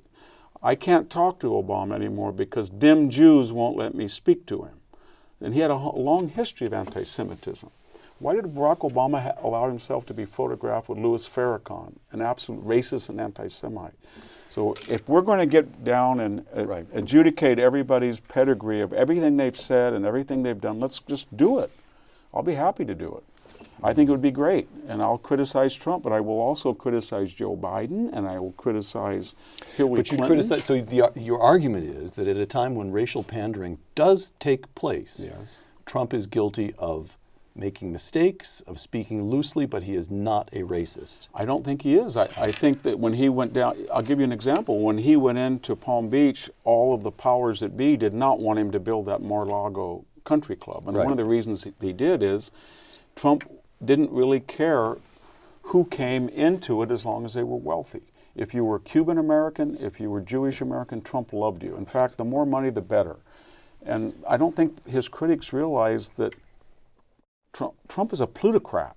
I can't talk to Obama anymore because dim Jews won't let me speak to him? And he had a long history of anti-Semitism. Why did Barack Obama allow himself to be photographed with Louis Farrakhan, an absolute racist and anti-Semite? So if we're going to get down and adjudicate everybody's pedigree of everything they've said and everything they've done, let's just do it. I'll be happy to do it. I think it would be great. And I'll criticize Trump, but I will also criticize Joe Biden, and I will criticize Hillary Clinton. So your argument is that at a time when racial pandering does take place, Trump is guilty of making mistakes, of speaking loosely, but he is not a racist. I don't think he is. I think that when he went down, I'll give you an example. When he went into Palm Beach, all of the powers that be did not want him to build that Mar-a-Lago country club. And one of the reasons he did is Trump didn't really care who came into it as long as they were wealthy. If you were Cuban American, if you were Jewish American, Trump loved you. In fact, the more money, the better. And I don't think his critics realize that Trump is a plutocrat.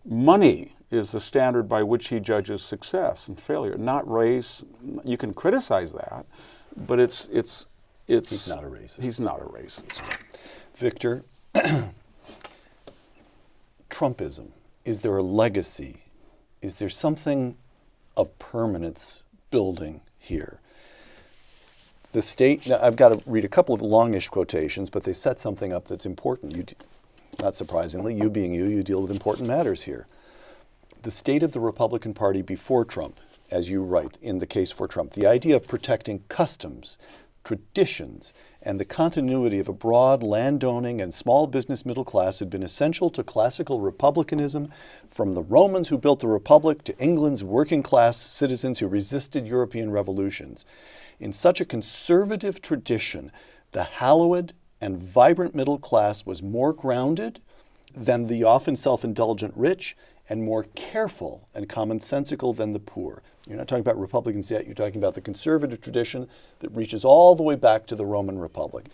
Money is the standard by which he judges success and failure, not race. You can criticize that, but it's He's not a racist. He's not a racist. Victor, Trumpism, is there a legacy? Is there something of permanence building here? The state, now I've got to read a couple of longish quotations, but they set something up that's important. Not surprisingly, you being you deal with important matters here. The state of the Republican Party before Trump, as you write in the case for Trump, the idea of protecting customs, traditions, and the continuity of a broad landowning and small business middle class had been essential to classical republicanism, from the Romans who built the Republic to England's working class citizens who resisted European revolutions. In such a conservative tradition, the hallowed and vibrant middle class was more grounded than the often self-indulgent rich, and more careful and commonsensical than the poor. You're not talking about Republicans yet, you're talking about the conservative tradition that reaches all the way back to the Roman Republic.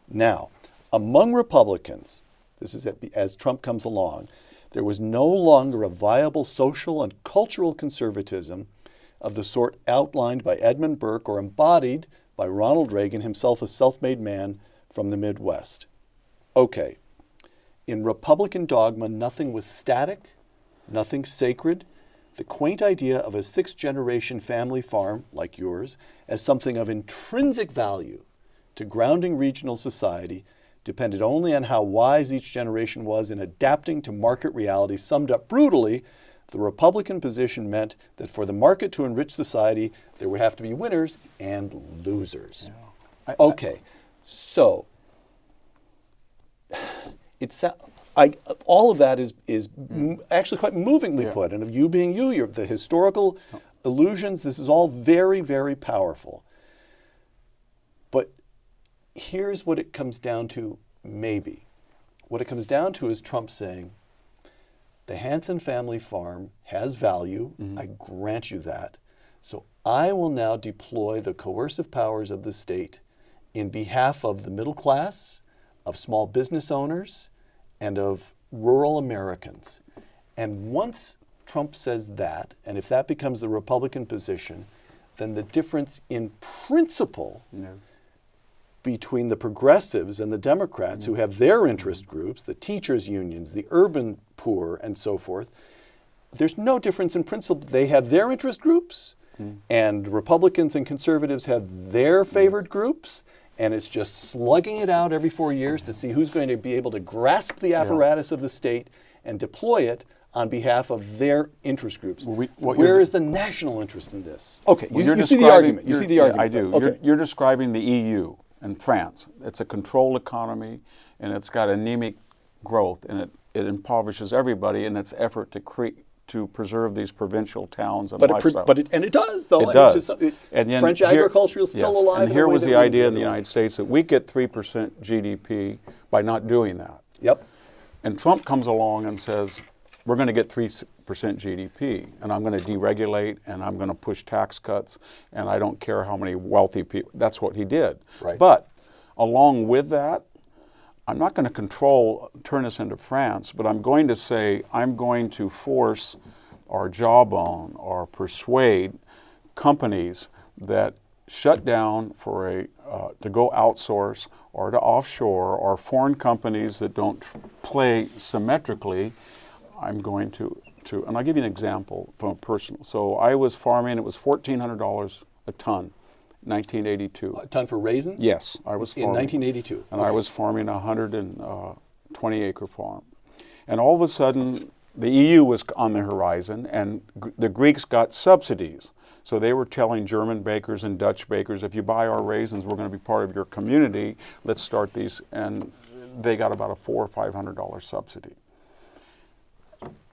Now, among Republicans, this is as Trump comes along, there was no longer a viable social and cultural conservatism of the sort outlined by Edmund Burke or embodied by Ronald Reagan, himself a self-made man from the Midwest. Okay, in Republican dogma, nothing was static, nothing sacred. The quaint idea of a sixth-generation family farm, like yours, as something of intrinsic value to grounding regional society depended only on how wise each generation was in adapting to market reality. Summed up brutally, the Republican position meant that for the market to enrich society, there would have to be winners and losers. Yeah. Okay, so all of that is actually quite movingly put, and of you being you, the historical allusions, this is all very, very powerful. But here's what it comes down to, maybe. What it comes down to is Trump saying, the Hanson family farm has value, I grant you that, so I will now deploy the coercive powers of the state in behalf of the middle class, of small business owners, and of rural Americans. And once Trump says that, and if that becomes the Republican position, then the difference in principle between the progressives and the Democrats who have their interest groups, the teachers' unions, the urban poor, and so forth, there's no difference in principle. They have their interest groups, and Republicans and conservatives have their favored groups, and it's just slugging it out every 4 years to see who's going to be able to grasp the apparatus of the state and deploy it on behalf of their interest groups. Where is the national interest in this? Okay, you see the argument. You see the argument. I do. Okay. You're describing the EU and France. It's a controlled economy, and it's got anemic growth, and it impoverishes everybody in its effort to preserve these provincial towns and lifestyles. And it does, though. It does. French agriculture is still alive. And here was the idea in the United States that we get 3% GDP by not doing that. Yep. And Trump comes along and says, we're going to get 3% GDP, and I'm going to deregulate, and I'm going to push tax cuts, and I don't care how many wealthy people. That's what he did. Right. But along with that, I'm not going to turn us into France, but I'm going to say I'm going to force or jawbone or persuade companies that shut down to go outsource or to offshore, or foreign companies that don't play symmetrically. I'm going to, and I'll give you an example from a personal. So I was farming, it was $1,400 a ton, 1982. A ton for raisins? Yes, I was farming. In 1982. And I was farming a 120-acre farm. And all of a sudden, the EU was on the horizon, and the Greeks got subsidies. So they were telling German bakers and Dutch bakers, if you buy our raisins, we're going to be part of your community. Let's start these. And they got about a $400 or $500 subsidy.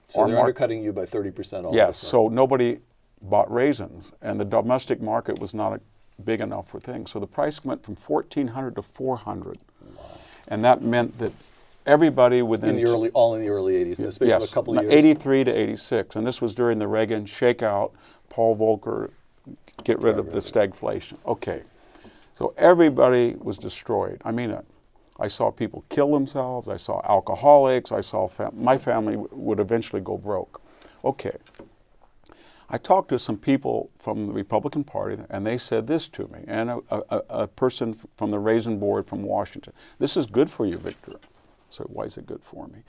So they're undercutting you by 30% all Yes, so nobody bought raisins, and the domestic market was not big enough for things. So the price went from $1,400 to $400. Wow. And that meant that everybody within... all in the early 80s, in the space of a couple of years. 83 to 86, and this was during the Reagan shakeout, Paul Volcker, get rid of the stagflation. Okay, so everybody was destroyed. I mean, I saw people kill themselves, I saw alcoholics, I saw my family would eventually go broke. Okay, I talked to some people from the Republican Party, and they said this to me, and a person from the Raisin Board from Washington. This is good for you, Victor. So why is it good for me?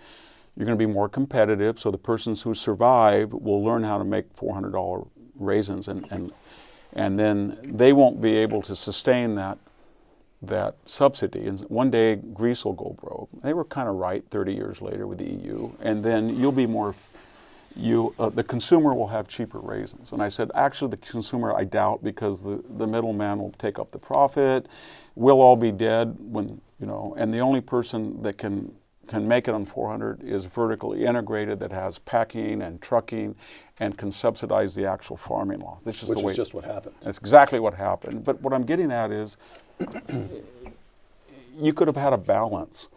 You're going to be more competitive, so the persons who survive will learn how to make $400 raisins, and then they won't be able to sustain that that subsidy, and one day Greece will go broke. They were kind of right 30 years later with the EU, and then you'll be more, the consumer will have cheaper raisins. And I said, actually, the consumer, I doubt, because the middleman will take up the profit. We'll all be dead when, and the only person that can make it on 400 is vertically integrated, that has packing and trucking and can subsidize the actual farming laws. Which is just what happened. That's exactly what happened. But what I'm getting at is you could have had a balance,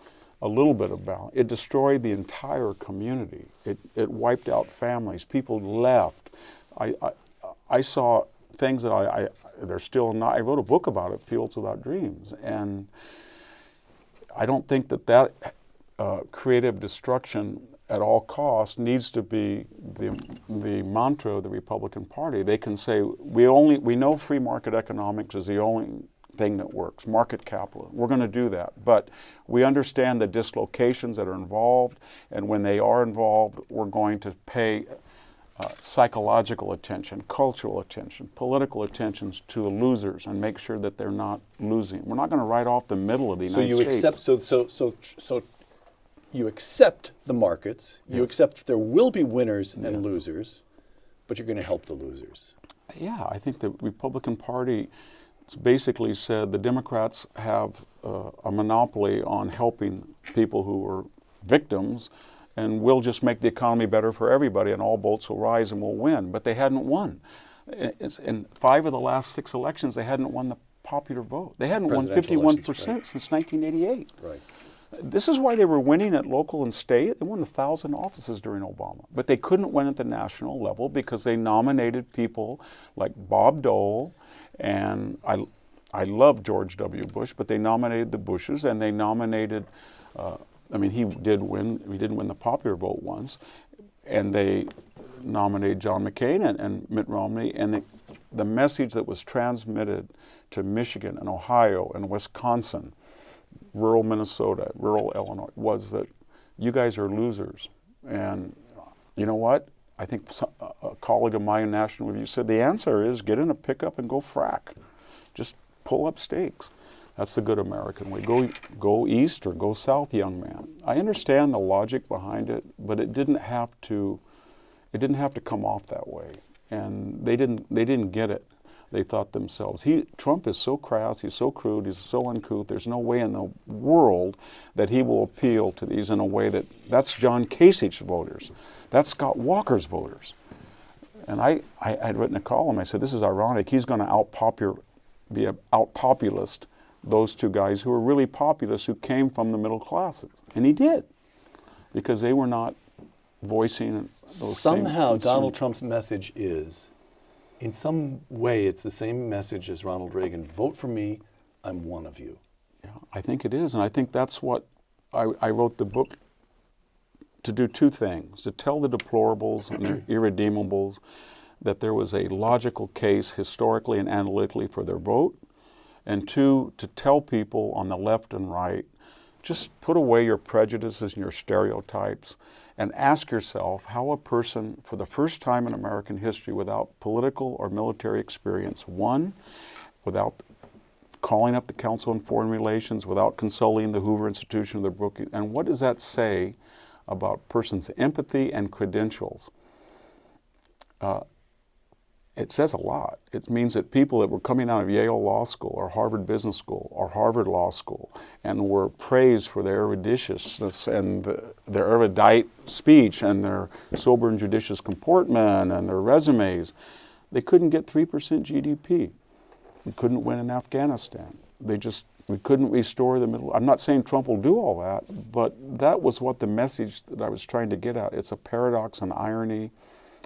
a little bit of balance. It destroyed the entire community. It wiped out families. People left. I saw things that they're still not. I wrote a book about it, Fields Without Dreams, and I don't think that creative destruction at all costs needs to be the mantra of the Republican Party. They can say, we know free market economics is the only thing that works, market capitalism. We're going to do that. But we understand the dislocations that are involved, and when they are involved, we're going to pay psychological attention, cultural attention, political attentions to the losers and make sure that they're not losing. We're not going to write off the middle of the United States. So you accept the markets, you accept that there will be winners and losers, but you're going to help the losers. Yeah, I think the Republican Party basically said the Democrats have a monopoly on helping people who are victims, and we'll just make the economy better for everybody and all boats will rise and we'll win. But they hadn't won. In 5 of the last 6 elections, they hadn't won the popular vote. They hadn't won 51% since 1988. Right. This is why they were winning at local and state. They won 1,000 offices during Obama. But they couldn't win at the national level because they nominated people like Bob Dole, and I love George W. Bush, but they nominated the Bushes, and they nominated, he didn't win the popular vote once, and they nominated John McCain and Mitt Romney, and the message that was transmitted to Michigan and Ohio and Wisconsin, rural Minnesota, rural Illinois, was that you guys are losers. And you know what? I think a colleague of mine in National Review said the answer is get in a pickup and go frack. Just pull up stakes. That's the good American way. Go east or go south, young man. I understand the logic behind it, but it didn't have to come off that way. And they didn't get it. They thought themselves, Trump is so crass, he's so crude, he's so uncouth, there's no way in the world that he will appeal to these in a way that's John Kasich's voters. That's Scott Walker's voters. And I had written a column, I said, this is ironic, he's going to be out-populist those two guys who are really populist, who came from the middle classes. And he did, because they were not voicing those Somehow Donald Trump's message is, in some way, it's the same message as Ronald Reagan. Vote for me, I'm one of you. Yeah, I think it is. And I think that's what I wrote the book to do: 2 things. To tell the deplorables and the irredeemables that there was a logical case historically and analytically for their vote. And 2, to tell people on the left and right, just put away your prejudices and your stereotypes and ask yourself how a person, for the first time in American history, without political or military experience, without calling up the Council on Foreign Relations, without consulting the Hoover Institution or the Brookings, and what does that say about a person's empathy and credentials? It says a lot. It means that people that were coming out of Yale Law School or Harvard Business School or Harvard Law School and were praised for their eruditiousness and their erudite speech and their sober and judicious comportment and their resumes, they couldn't get 3% GDP. We couldn't win in Afghanistan. We couldn't restore the middle. I'm not saying Trump will do all that, but that was what the message that I was trying to get at. It's a paradox and irony.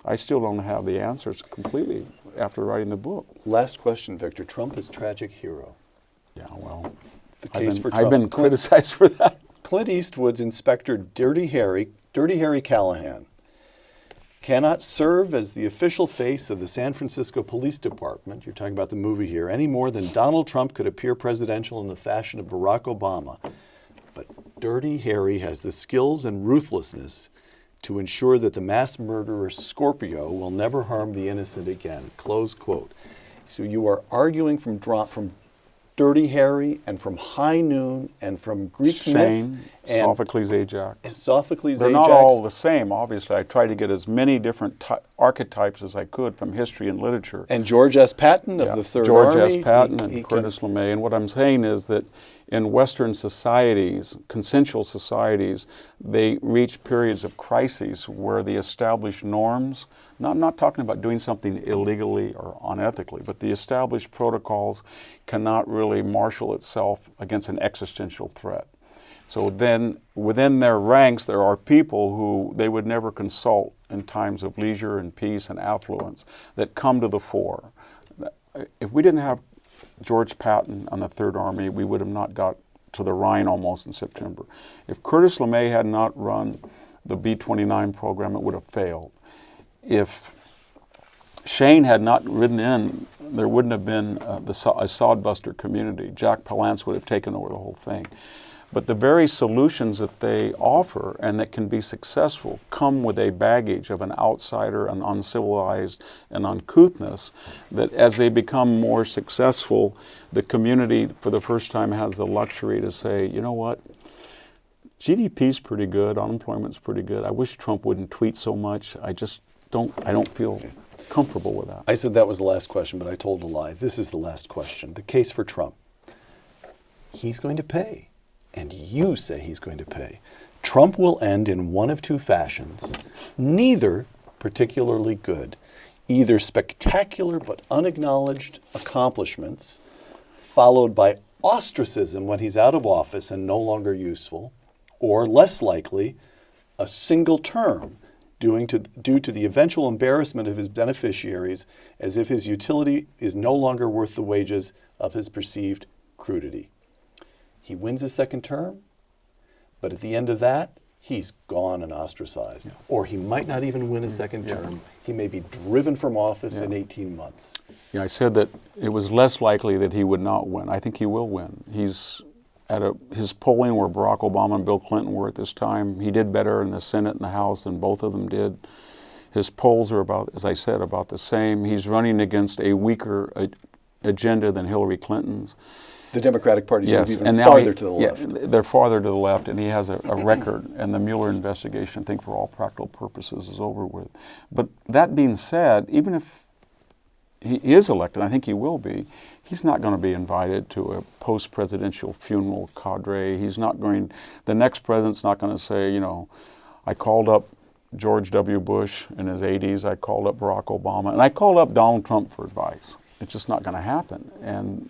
I still don't have the answers completely after writing the book. Last question, Victor. Trump is tragic hero. Yeah, well, The case for Trump. I've been criticized for that. Clint Eastwood's Inspector Dirty Harry Callahan, cannot serve as the official face of the San Francisco Police Department, you're talking about the movie here, any more than Donald Trump could appear presidential in the fashion of Barack Obama. But Dirty Harry has the skills and ruthlessness to ensure that the mass murderer Scorpio will never harm the innocent again. Close quote. So you are arguing from Dirty Harry and from High Noon and from Greek Shane, myth and Sophocles, Ajax. Sophocles, They're Ajax. not all the same, obviously. I tried to get as many different archetypes as I could from history and literature. And George S. Patton of the Third George Army. S. Patton and Curtis LeMay. And what I'm saying is that in Western societies, consensual societies, they reach periods of crises where the established norms, I'm not talking about doing something illegally or unethically, but the established protocols cannot really marshal itself against an existential threat. So then within their ranks, there are people who they would never consult in times of leisure and peace and affluence that come to the fore. If we didn't have George Patton on the Third Army, we would have not got to the Rhine almost in September. If Curtis LeMay had not run the B-29 program, it would have failed. If Shane had not ridden in, there wouldn't have been a sodbuster community. Jack Palance would have taken over the whole thing. But the very solutions that they offer and that can be successful come with a baggage of an outsider, an uncivilized, and uncouthness, that as they become more successful, the community for the first time has the luxury to say, you know what, GDP's pretty good, unemployment's pretty good. I wish Trump wouldn't tweet so much. I don't feel comfortable with that. I said that was the last question, but I told a lie. This is the last question. The case for Trump. He's going to pay. And you say he's going to pay. Trump will end in one of two fashions, neither particularly good. Either spectacular but unacknowledged accomplishments, followed by ostracism when he's out of office and no longer useful, or less likely, a single term due to the eventual embarrassment of his beneficiaries as if his utility is no longer worth the wages of his perceived crudity. He wins his second term, but at the end of that, he's gone and ostracized. Yeah. Or he might not even win a second term. He may be driven from office in 18 months. Yeah, I said that it was less likely that he would not win. I think he will win. He's at his polling where Barack Obama and Bill Clinton were at this time. He did better in the Senate and the House than both of them did. His polls are about, as I said, about the same. He's running against a weaker agenda than Hillary Clinton's. The Democratic Party is even and farther to the left. They're farther to the left, and he has a record, and the Mueller investigation, I think for all practical purposes, is over with. But that being said, even if he is elected, I think he will be, he's not going to be invited to a post-presidential funeral cadre. He's not going, the next president's not going to say, you know, I called up George W. Bush in his 80s, I called up Barack Obama, and I called up Donald Trump for advice. It's just not going to happen. And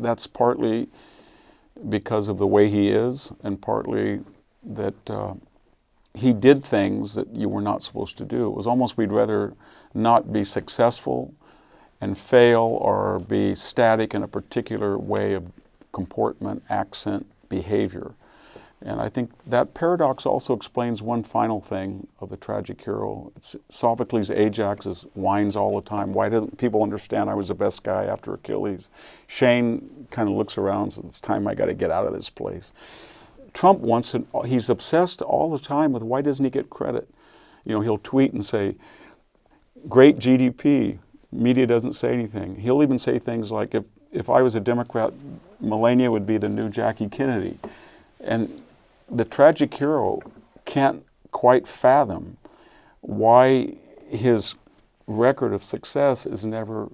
that's partly because of the way he is, and partly that he did things that you were not supposed to do. It was almost we'd rather not be successful and fail or be static in a particular way of comportment, accent, behavior. And I think that paradox also explains one final thing of the tragic hero. It's Sophocles' Ajax whines all the time. Why didn't people understand I was the best guy after Achilles? Shane kind of looks around and says, it's time I got to get out of this place. Trump he's obsessed all the time with why doesn't he get credit? You know, he'll tweet and say, great GDP, media doesn't say anything. He'll even say things like, if I was a Democrat, Melania would be the new Jackie Kennedy. And the tragic hero can't quite fathom why his record of success is never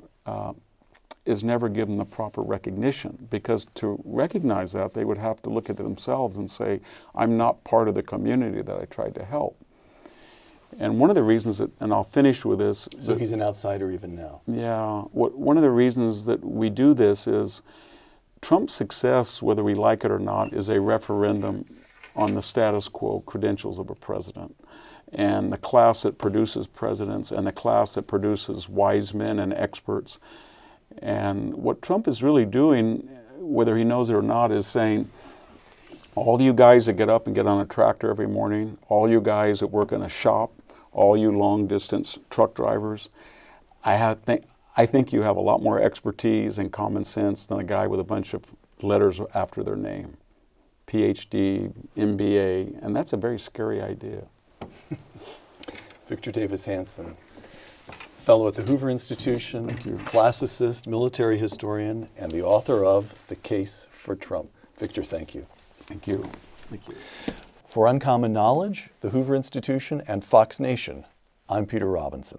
given the proper recognition. Because to recognize that, they would have to look at themselves and say, I'm not part of the community that I tried to help. And one of the reasons that, and I'll finish with this. So he's an outsider even now. Yeah. One of the reasons that we do this is Trump's success, whether we like it or not, is a referendum on the status quo credentials of a president. And the class that produces presidents and the class that produces wise men and experts. And what Trump is really doing, whether he knows it or not, is saying, all you guys that get up and get on a tractor every morning, all you guys that work in a shop, all you long-distance truck drivers, I think you have a lot more expertise and common sense than a guy with a bunch of letters after their name. PhD, MBA, and that's a very scary idea. Victor Davis Hanson, Fellow at the Hoover Institution, classicist, military historian, and the author of The Case for Trump. Victor, thank you. Thank you. Thank you. For Uncommon Knowledge, the Hoover Institution, and Fox Nation, I'm Peter Robinson.